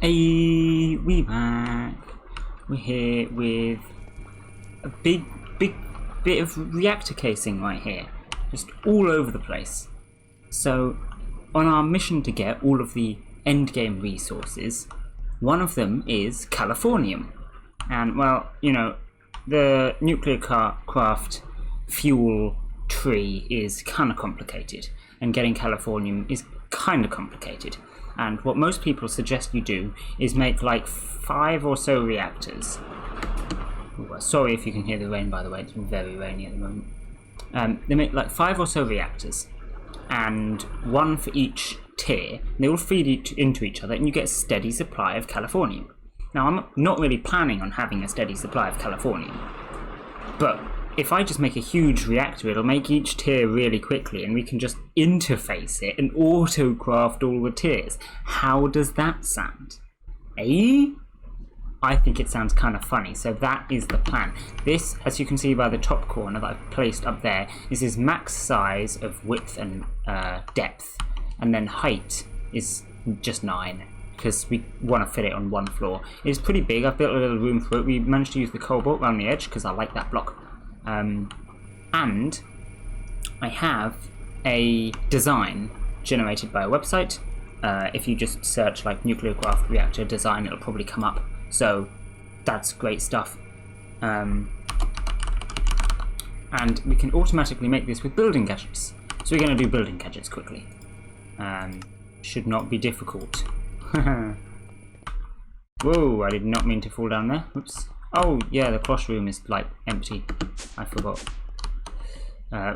Hey, we back. We're here with a big bit of reactor casing right here, just all over the place. So, on our mission to get all of the endgame resources, one of them is Californium. And, well, you know, the nuclear craft fuel tree is kind of complicated, and getting Californium is kind of complicated. And what most people suggest you do is make like 5 or so reactors. Ooh, sorry if you can hear the rain, by the way, it's very rainy at the moment. They make like 5 or so reactors, and 1 for each tier. They all feed into each other, and you get a steady supply of Californium. Now, I'm not really planning on having a steady supply of Californium, but if I just make a huge reactor, it'll make each tier really quickly, and we can just interface it and autocraft all the tiers. How does that sound? Eh? I think it sounds kind of funny, so that is the plan. This, as you can see by the top corner that I've placed up there, this is max size of width and depth, and then height is just 9, because we want to fit it on 1 floor. It's pretty big. I've built a little room for it. We managed to use the cobalt around the edge, because I like that block. And I have a design generated by a website. If you just search like nuclear craft reactor design, it'll probably come up. So that's great stuff. And we can automatically make this with building gadgets. So we're going to do building gadgets quickly. Should not be difficult. Whoa, I did not mean to fall down there. Oops. Oh, yeah, the classroom is, like, empty. I forgot.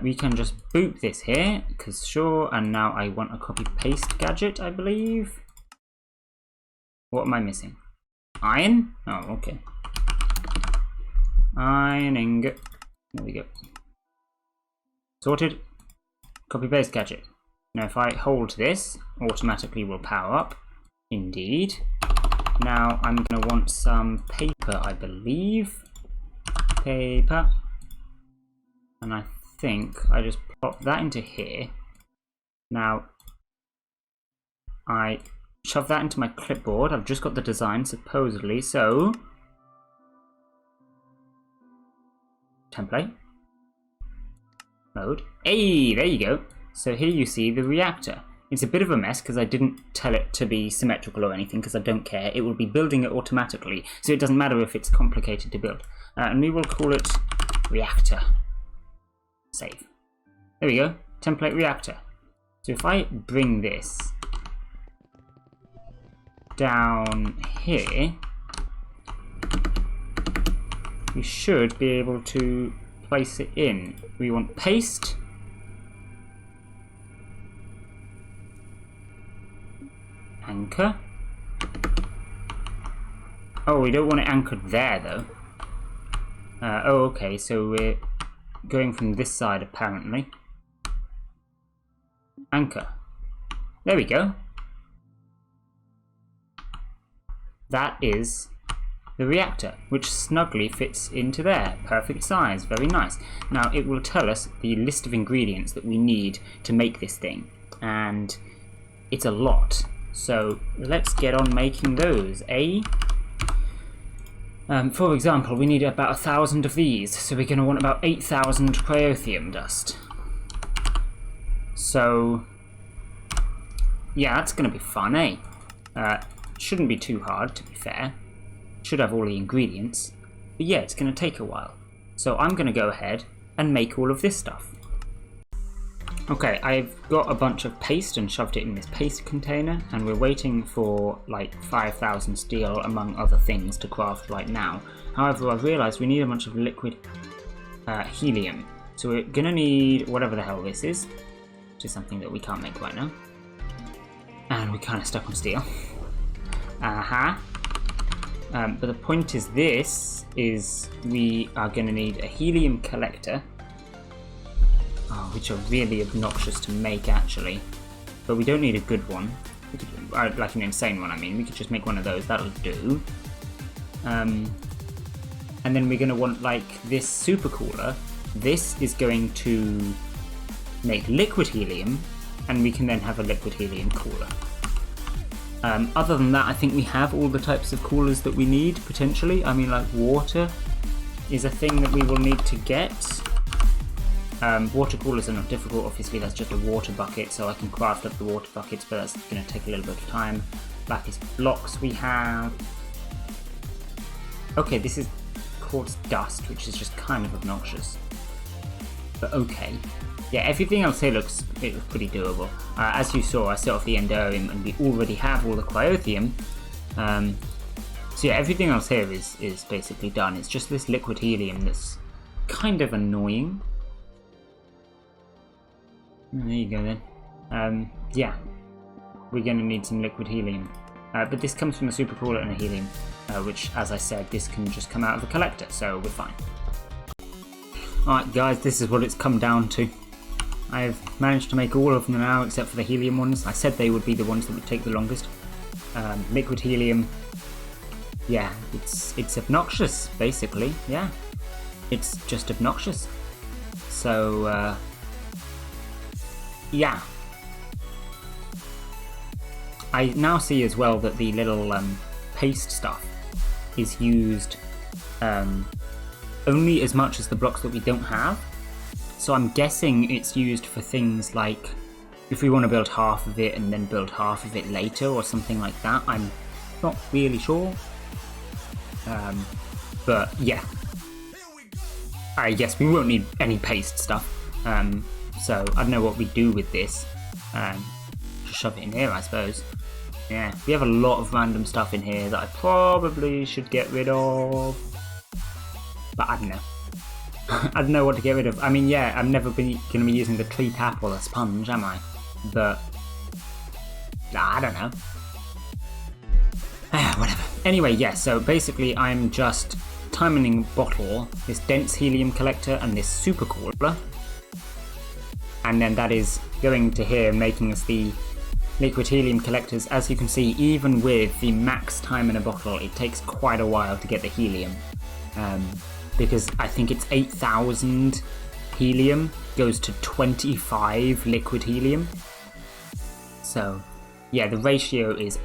We can just boot this here, because sure, and now I want a copy-paste gadget, I believe. What am I missing? Iron? Oh, okay. Ironing. There we go. Sorted. Copy-paste gadget. Now, if I hold this, automatically will power up. Indeed. Now I'm going to want some paper, I believe. Paper. And I think I just pop that into here. Now I shove that into my clipboard. I've just got the design supposedly, so template. Mode. Hey, there you go. So here you see the reactor. It's a bit of a mess because I didn't tell it to be symmetrical or anything because I don't care. It will be building it automatically, so it doesn't matter if it's complicated to build. And we will call it Reactor. Save. There we go. Template Reactor. So if I bring this down here, we should be able to place it in. We want paste. Anchor. Oh, we don't want it anchored there though. Oh, okay, so we're going from this side apparently. Anchor. There we go. That is the reactor, which snugly fits into there. Perfect size, very nice. Now it will tell us the list of ingredients that we need to make this thing, and it's a lot. So let's get on making those, eh? For example, we need about 1,000 of these, so we're going to want about 8,000 cryothium dust. So, yeah, that's going to be fun, eh? Shouldn't be too hard, to be fair. Should have all the ingredients. But yeah, it's going to take a while. So I'm going to go ahead and make all of this stuff. Okay, I've got a bunch of paste and shoved it in this paste container, and we're waiting for like 5,000 steel among other things to craft right now. However, I've realised we need a bunch of liquid helium. So we're gonna need whatever the hell this is, which is something that we can't make right now. And we're kind of stuck on steel. But the point is we are gonna need a helium collector. Oh, which are really obnoxious to make actually, but we don't need a good one. We could, like an insane one, I mean. We could just make one of those, that'll do. And then we're going to want like this supercooler. This is going to make liquid helium, and we can then have a liquid helium cooler. Other than that, I think we have all the types of coolers that we need, potentially. I mean, like water is a thing that we will need to get. Water coolers are not difficult, obviously that's just a water bucket, so I can craft up the water buckets, but that's going to take a little bit of time. Blackest blocks we have. Okay, this is quartz dust, which is just kind of obnoxious. But okay. Yeah, everything else here looks pretty doable. As you saw, I set off the Enderium and we already have all the Cryothium. So yeah, everything else here is basically done. It's just this liquid helium that's kind of annoying. There you go then. Yeah, we're going to need some liquid helium. But this comes from a supercooler and a helium, which, as I said, this can just come out of a collector, so we're fine. Alright guys, this is what it's come down to. I've managed to make all of them now except for the helium ones. I said they would be the ones that would take the longest. Liquid helium, yeah, it's obnoxious, basically, yeah. It's just obnoxious. So, yeah. I now see as well that the little paste stuff is used only as much as the blocks that we don't have. So I'm guessing it's used for things like if we want to build half of it and then build half of it later or something like that. I'm not really sure. But yeah. I guess we won't need any paste stuff. So I don't know what we do with this. Just shove it in here, I suppose. Yeah, we have a lot of random stuff in here that I probably should get rid of. But I don't know. I don't know what to get rid of. I mean, yeah, I'm never going to be using the tree tap or the sponge, am I? But I don't know. Whatever. Anyway, yeah, so basically I'm just timing bottle this dense helium collector and this super cooler. And then that is going to here, making us the liquid helium collectors. As you can see, even with the max time in a bottle, it takes quite a while to get the helium. Because I think it's 8,000 helium goes to 25 liquid helium. So, yeah, the ratio is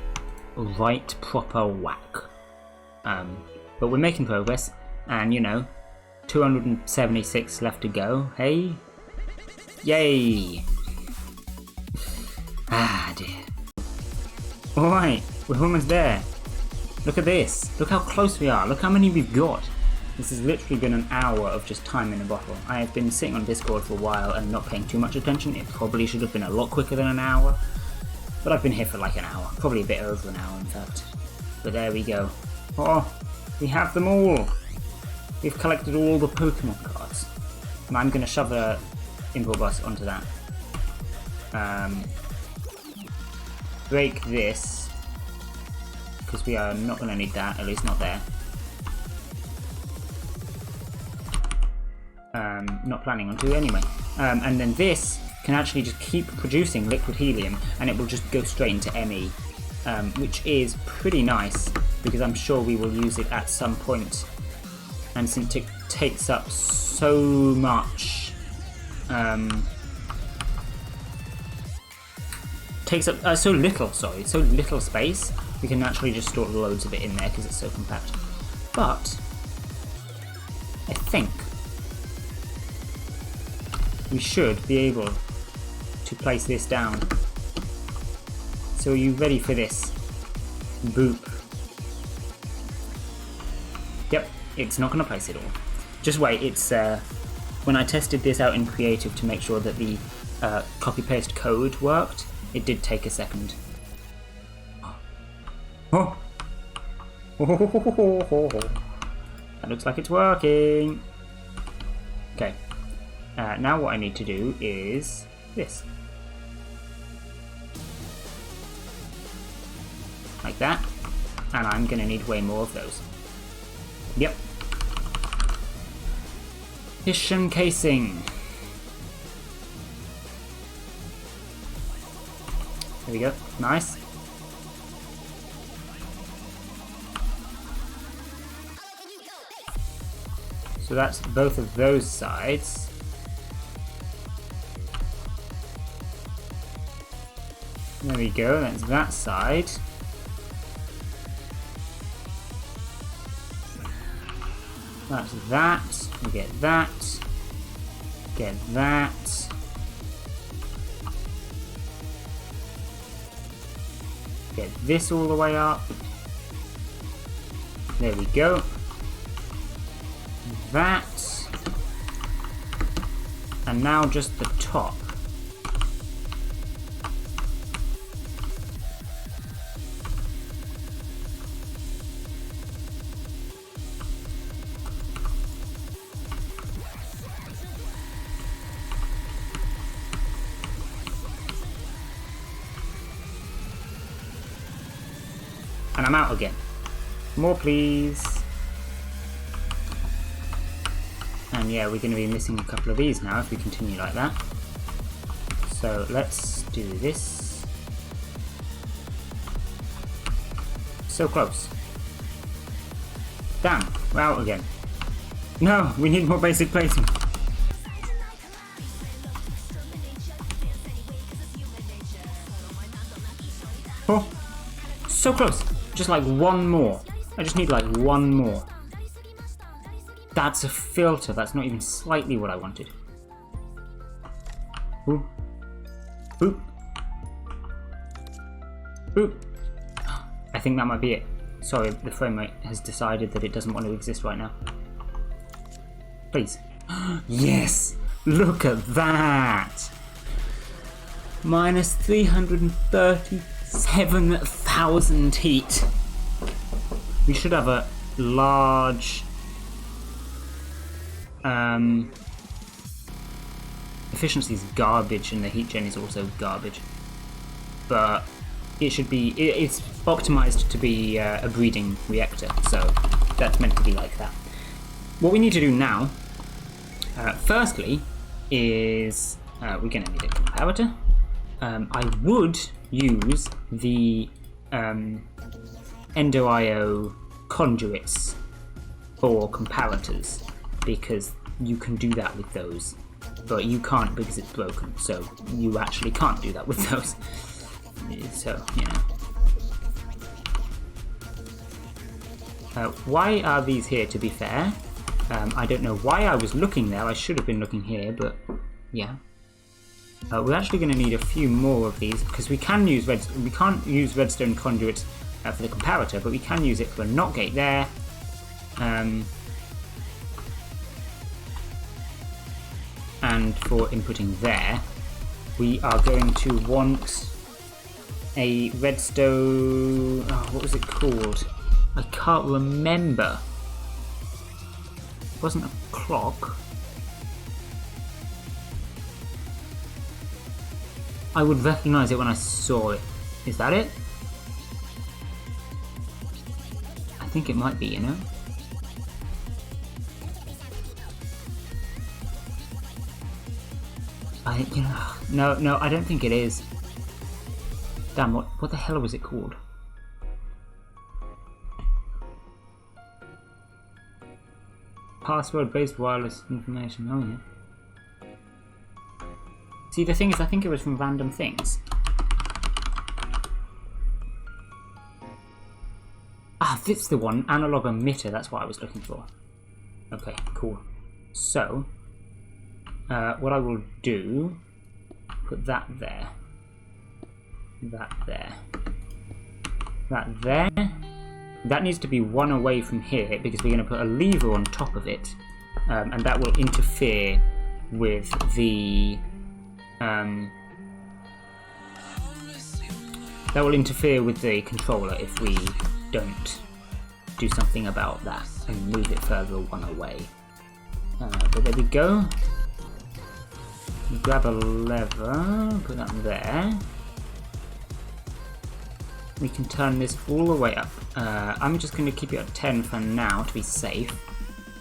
right proper whack. But we're making progress, and you know, 276 left to go. Hey, yay! Ah dear. All right, we're almost there. Look at this. Look how close we are. Look how many we've got. This has literally been an hour of just time in a bottle. I have been sitting on Discord for a while and not paying too much attention. It probably should have been a lot quicker than an hour. But I've been here for like an hour. Probably a bit over an hour, in fact. But there we go. Oh, we have them all. We've collected all the Pokemon cards. And I'm going to shove a import bus onto that. Break this. Because we are not going to need that, at least not there. Not planning on to anyway. And then this can actually just keep producing liquid helium and it will just go straight into ME, which is pretty nice because I'm sure we will use it at some point. And since it takes up so much, so little space, we can naturally just store loads of it in there because it's so compact. But I think we should be able to place this down. So are you ready for this? Boop. Yep, it's not going to place it all. Just wait, it's when I tested this out in Creative to make sure that the copy-paste code worked, it did take a second. Oh. That looks like it's working. Okay. Now what I need to do is this. Like that. And I'm going to need way more of those. Yep. Fission casing. There we go. Nice. So that's both of those sides. There we go, that's that side. That's that. We get that. Get that. Get this all the way up. There we go. That. And now just the top. And I'm out again. More please. And yeah, we're going to be missing a couple of these now if we continue like that. So let's do this. So close. Damn, we're out again. No, we need more basic plating. Oh, so close. Just like one more. I just need like one more. That's a filter. That's not even slightly what I wanted. Boop. Boop. Boop. I think that might be it. Sorry, the frame rate has decided that it doesn't want to exist right now. Please. Yes! Look at that! Minus 337,000 heat. We should have a large efficiency is garbage and the heat gen is also garbage, but it should be, it's optimized to be a breeding reactor, so that's meant to be like that. What we need to do now, firstly, is we're going to need a comparator. I would use the EndoIO conduits for comparators, because you can do that with those, but you can't because it's broken, so you actually can't do that with those. So, you know. Why are these here, to be fair? I don't know why I was looking there. I should have been looking here, but yeah. We're actually going to need a few more of these, because we can't use redstone conduits for the comparator, but we can use it for a NOT gate there. And for inputting there, we are going to want a redstone. Oh, what was it called? I can't remember. It wasn't a clock. I would recognize it when I saw it. Is that it? I think it might be, you know? No, I don't think it is. Damn, what the hell was it called? Password-based wireless information, oh yeah. See, the thing is, I think it was from random things. Ah, that's the one, analog emitter, that's what I was looking for. Okay, cool. So, what I will do, put that there, that there, that there. That needs to be one away from here because we're going to put a lever on top of it, and that will interfere with the controller if we don't do something about that and move it further one away. But there we go. Grab a lever, put that there. We can turn this all the way up. I'm just going to keep it at 10 for now to be safe,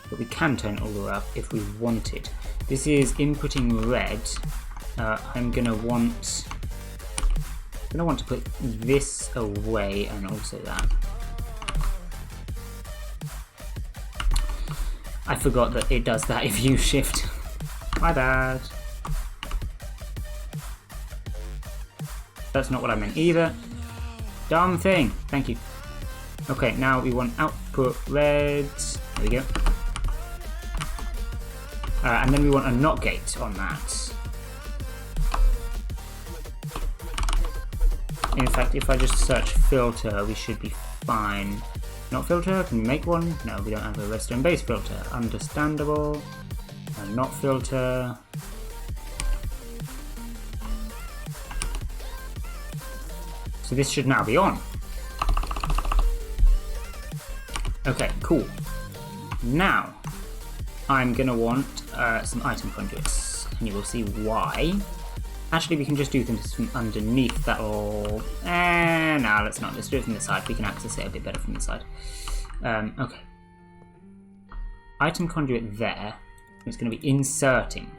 but we can turn it all the way up if we wanted. This is inputting red. I'm going to want to put this away and also that. I forgot that it does that if you shift. My bad. That's not what I meant either. Dumb thing. Thank you. Okay, now we want output red. There we go. And then we want a NOT gate on that. In fact, if I just search filter, we should be fine. NOT filter, can we make one? No, we don't have a redstone base filter. Understandable. A NOT filter. So this should now be on. Okay, cool. Now, I'm gonna want some item conduits, and you will see why. Actually, we can just do things from underneath. That'll... no, let's not. Let's do it from the side. We can access it a bit better from the side. Okay. Item conduit there. It's going to be inserting.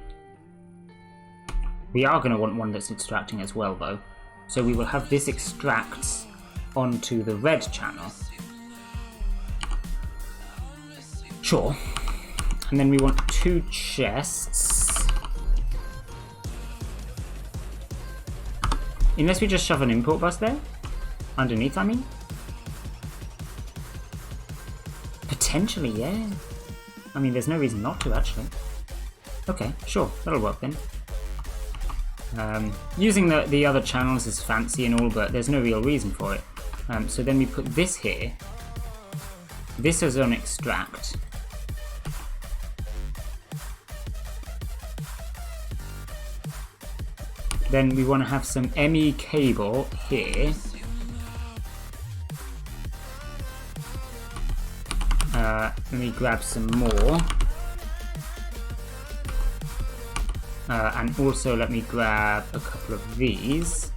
We are going to want one that's extracting as well, though. So we will have this extract onto the red channel. Sure. And then we want 2 chests. Unless we just shove an import bus there? Underneath, I mean? Potentially, yeah. I mean, there's no reason not to, actually. Okay, sure, that'll work then. Using the other channels is fancy and all, but there's no real reason for it. So then we put this here. This is on extract. Then we want to have some ME cable here. Let me grab some more. And also let me grab a couple of these.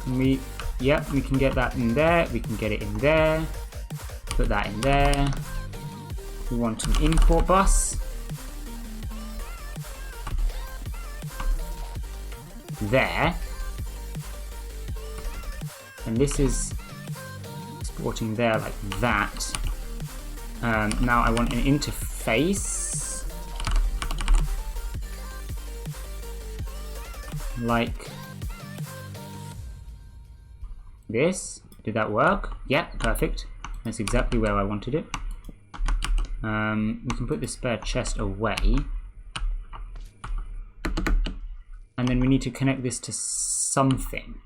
We can get that in there. We can get it in there. Put that in there. We want an import bus. There, and this is exporting there like that. Now I want an interface like this. Did that work? Yeah, perfect. That's exactly where I wanted it. We can put the spare chest away. And then we need to connect this to something.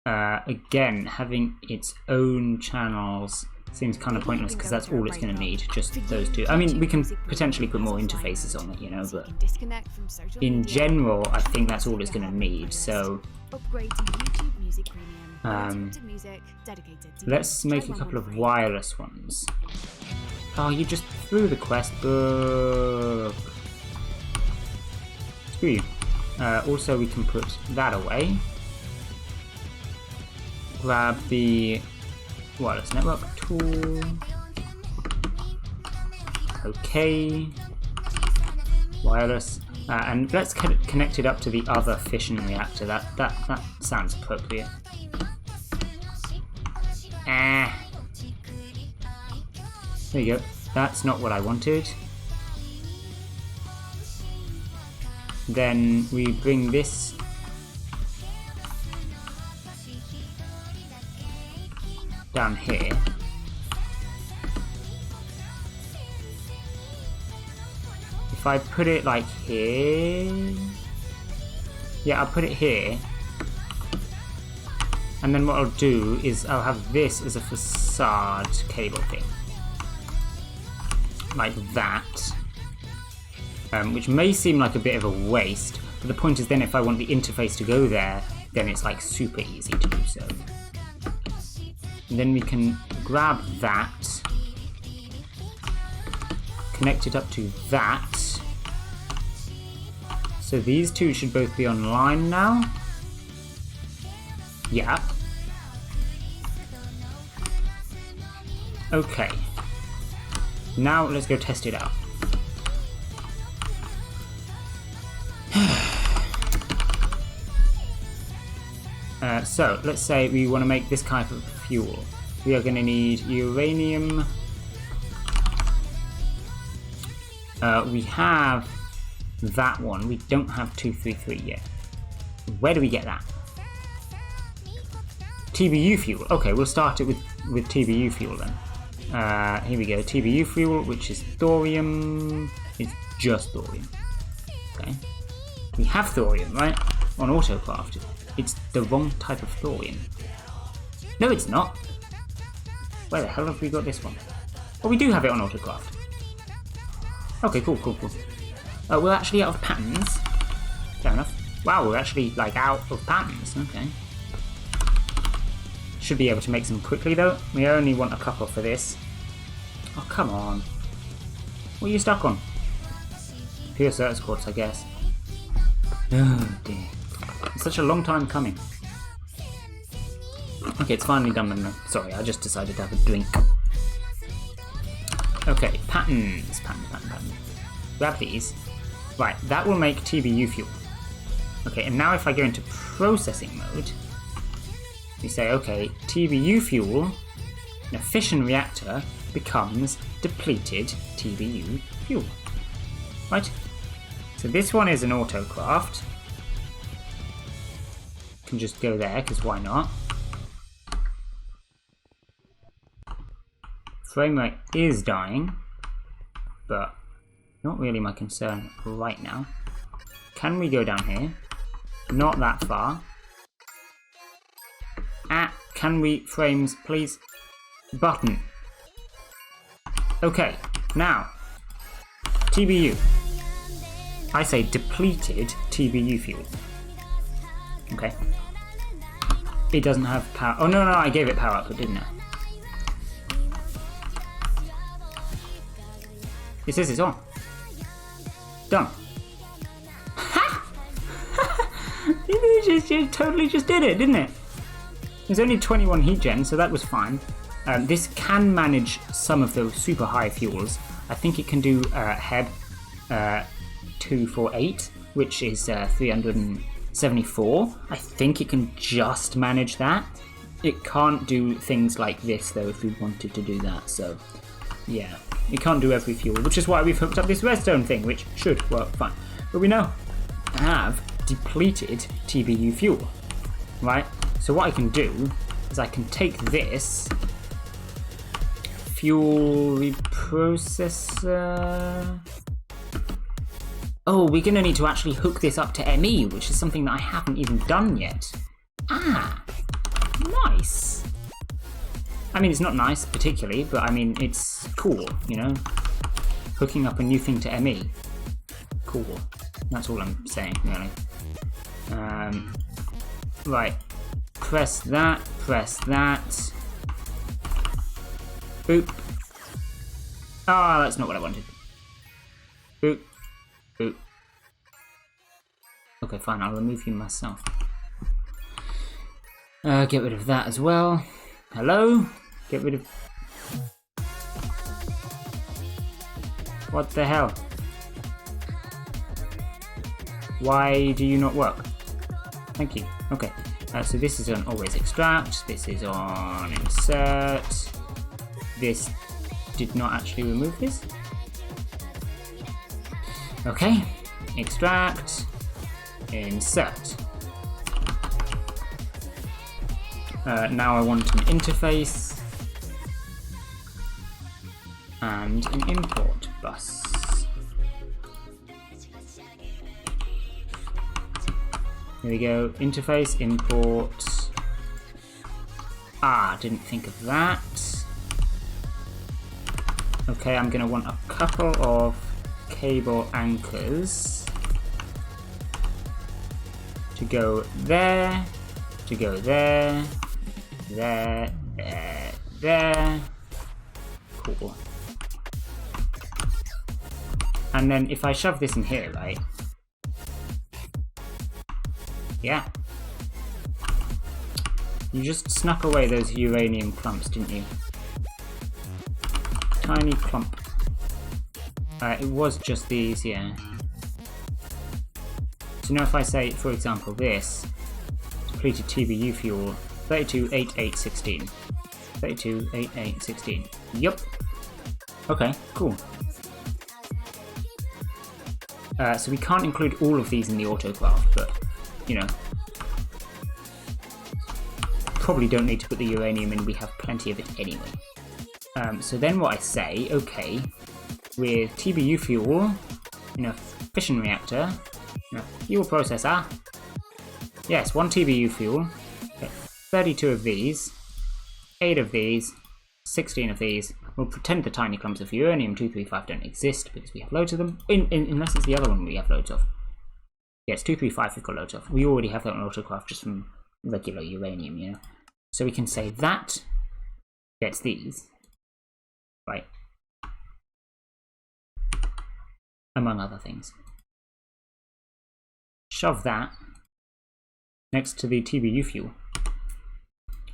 Again, having its own channels seems kind of pointless because that's all it's going to need, just those 2. I mean, we can potentially put more interfaces on it, you know, but in general, I think that's all it's going to need, so... let's make a couple of wireless ones. Oh, you just threw the quest book. Screw you. Also, we can put that away. Grab the wireless network tool. Okay. Wireless. And let's connect it up to the other fission reactor. That sounds appropriate. There you go. That's not what I wanted. Then we bring this down here. If I put it like here, yeah, I'll put it here. And then what I'll do is I'll have this as a facade cable thing. Like that. Which may seem like a bit of a waste, but the point is then if I want the interface to go there, then it's like super easy to do so. And then we can grab that, connect it up to that. So these 2 should both be online now. Yeah. Okay. Now let's go test it out. So, let's say we want to make this kind of fuel. We are going to need uranium. We have that one. We don't have 233 yet. Where do we get that? TBU fuel. Okay, we'll start it with TBU fuel then. Here we go, TBU fuel, which is thorium. It's just thorium. Okay. We have thorium, right? On Autocraft. It's the wrong type of thorium. No, it's not. Where the hell have we got this one? Oh, we do have it on Autocraft. Okay, cool. We're actually out of patterns. Fair enough. Wow, we're actually, like, out of patterns. Okay. Should be able to make some quickly, though. We only want a couple for this. Oh, come on. What are you stuck on? Pure Certus quartz, I guess. Oh, dear. It's such a long time coming. Okay, it's finally done then. Sorry, I just decided to have a drink. Okay, patterns. Pattern. Grab these. Right, that will make TBU fuel. Okay, and now if I go into processing mode, we say, okay, TBU fuel in a fission reactor becomes depleted TBU fuel. Right? So this one is an autocraft. Can just go there, because why not? Frame rate is dying, but not really my concern right now. Can we go down here? Not that far. Can we, frames, please? Button. Okay, now, TBU. I say depleted TBU fuel. Okay. It doesn't have power. Oh, no, I gave it power output, didn't I? It says it's on. Done. Ha! It totally just did it, didn't it? There's only 21 heat gen, so that was fine. This can manage some of those super high fuels. I think it can do HEB 248, which is 374. I think it can just manage that. It can't do things like this, though, if we wanted to do that, so yeah. It can't do every fuel, which is why we've hooked up this redstone thing, which should work fine. But we now have depleted TBU fuel, right? So what I can do is I can take this fuel reprocessor. Oh, we're going to need to actually hook this up to ME, which is something that I haven't even done yet. Ah, nice. I mean, it's not nice particularly, but I mean, it's cool, you know? Hooking up a new thing to ME. Cool. That's all I'm saying, really. Right. Press that. Boop. Ah, that's not what I wanted. Boop. Boop. Okay, fine, I'll remove you myself. Get rid of that as well. Hello? Get rid of... What the hell? Why do you not work? Thank you. Okay. So this is on always extract. This is on insert. This did not actually remove this. Okay. Extract. Insert. Now I want an interface and an import bus. Here we go, interface, import. Ah, didn't think of that. Okay, I'm gonna want a couple of cable anchors to go there, to go there, there, there, there. Cool. And then if I shove this in here, right? Yeah. You just snuck away those uranium clumps, didn't you? Tiny clump. It was just these, yeah. So now if I say, for example, this, depleted TBU fuel, 328816. 328816. Yup. Okay, cool. So we can't include all of these in the autocraft, but, you know, probably don't need to put the uranium in, we have plenty of it anyway. So then what I say, okay, with TBU fuel, fission reactor, fuel processor, yes, 1 TBU fuel, okay, 32 of these, 8 of these, 16 of these. We'll pretend the tiny clumps of uranium-235 don't exist because we have loads of them, unless it's the other one we have loads of. Yeah, it's 235 we've got loads of. We already have that on Autocraft just from regular uranium, So we can say that gets these, right? Among other things. Shove that next to the TBU fuel.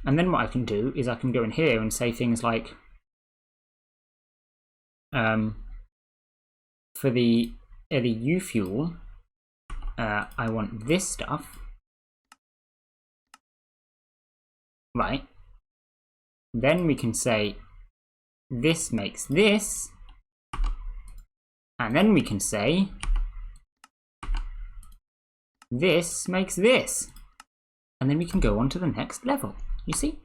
And then what I can do is I can go in here and say things like, for the LEU fuel, I want this stuff, right? Then we can say this makes this, and then we can say this makes this, and then we can go on to the next level, you see?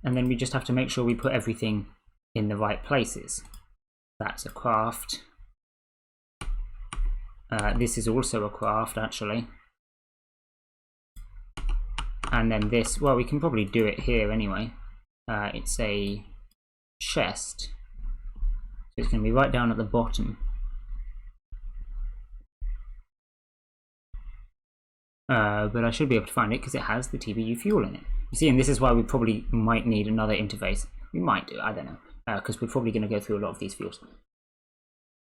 And then we just have to make sure we put everything in the right places. That's a craft. This is also a craft, actually. And then this, well, we can probably do it here anyway. It's a chest. So it's going to be right down at the bottom. But I should be able to find it because it has the TBU fuel in it. You see, and this is why we probably might need another interface. We might do, I don't know. Because we're probably going to go through a lot of these fuels.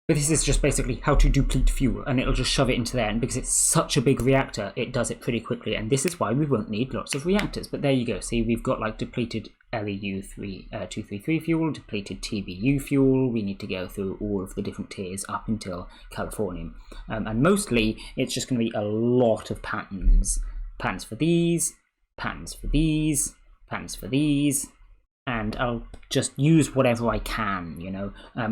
But this is just basically how to deplete fuel, and it'll just shove it into there, and because it's such a big reactor, it does it pretty quickly, and this is why we won't need lots of reactors. But there you go, see, we've got like depleted LEU-233 fuel, depleted TBU fuel. We need to go through all of the different tiers up until Californium. And mostly, it's just going to be a lot of patterns. Patterns for these, patterns for these, patterns for these, and I'll just use whatever I can,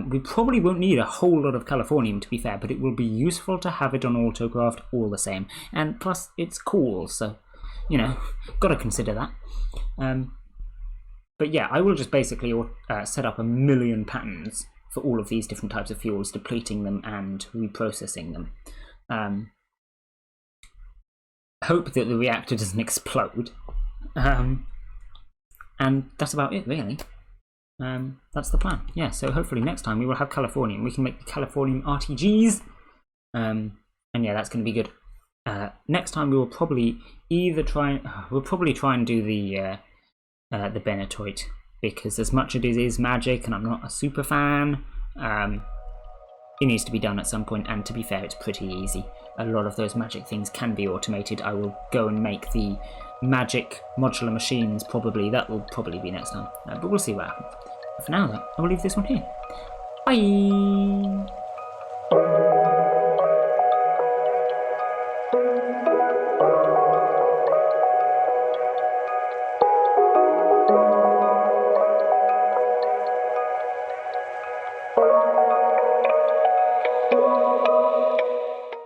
We probably won't need a whole lot of Californium, to be fair, but it will be useful to have it on Autocraft all the same. And plus, it's cool, so, got to consider that. But yeah, I will just basically set up 1 million patterns for all of these different types of fuels, depleting them and reprocessing them. Hope that the reactor doesn't explode. And that's about it, really. That's the plan. Yeah, so hopefully next time we will have Californium. We can make the Californium RTGs. And yeah, that's going to be good. Next time we will probably either try and do the Benetoit, because as much as it is magic and I'm not a super fan, it needs to be done at some point, and to be fair, it's pretty easy. A lot of those magic things can be automated. I will go and make the magic modular machines, probably. That will probably be next time, but we'll see what happens. For now, though, I will leave this one here. Bye!